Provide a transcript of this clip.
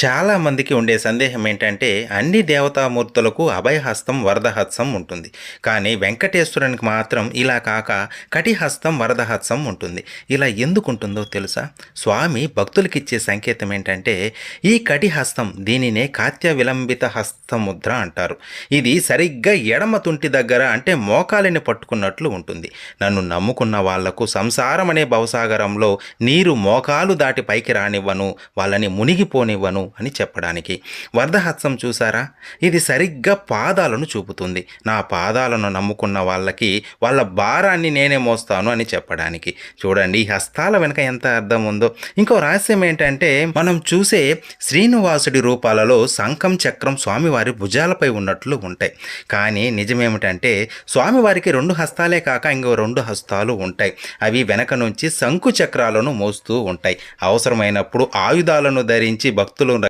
చాలామందికి ఉండే సందేహం ఏంటంటే అన్ని దేవతామూర్తులకు అభయహస్తం వరదహస్తం ఉంటుంది. కానీ వెంకటేశ్వరునికి మాత్రం ఇలా కాక కటిహస్తం వరదహస్తం ఉంటుంది. ఇలా ఎందుకుంటుందో తెలుసా? స్వామి భక్తులకిచ్చే సంకేతం ఏంటంటే ఈ కటిహస్తం దీనినే కాత్య విలంబిత హస్తముద్ర అంటారు. ఇది సరిగ్గా ఎడమ తుంటి దగ్గర అంటే మోకాలిని పట్టుకున్నట్లు ఉంటుంది. నన్ను నమ్ముకున్న వాళ్లకు సంసారం అనే భవసాగరంలో నీరు మోకాలు దాటి పైకి రానివ్వను, వాళ్ళని మునిగిపోనివ్వను అని చెప్పడానికి. వరదహస్తం చూసారా? ఇది సరిగ్గా పాదాలను చూపుతుంది. నా పాదాలను నమ్ముకున్న వాళ్ళకి వాళ్ళ భారాన్ని నేనే మోస్తాను అని చెప్పడానికి. చూడండి ఈ హస్తాల వెనుక ఎంత అర్థం ఉందో. ఇంకో రహస్యం ఏంటంటే మనం చూసే శ్రీనివాసుడి రూపాలలో శంఖం చక్రం స్వామివారి భుజాలపై ఉన్నట్లు ఉంటాయి. కానీ నిజమేమిటంటే స్వామివారికి 2 హస్తాలే కాక ఇంకో 2 హస్తాలు ఉంటాయి. అవి వెనక నుంచి శంకు చక్రాలను మోస్తూ ఉంటాయి. అవసరమైనప్పుడు ఆయుధాలను ధరించి భక్తులను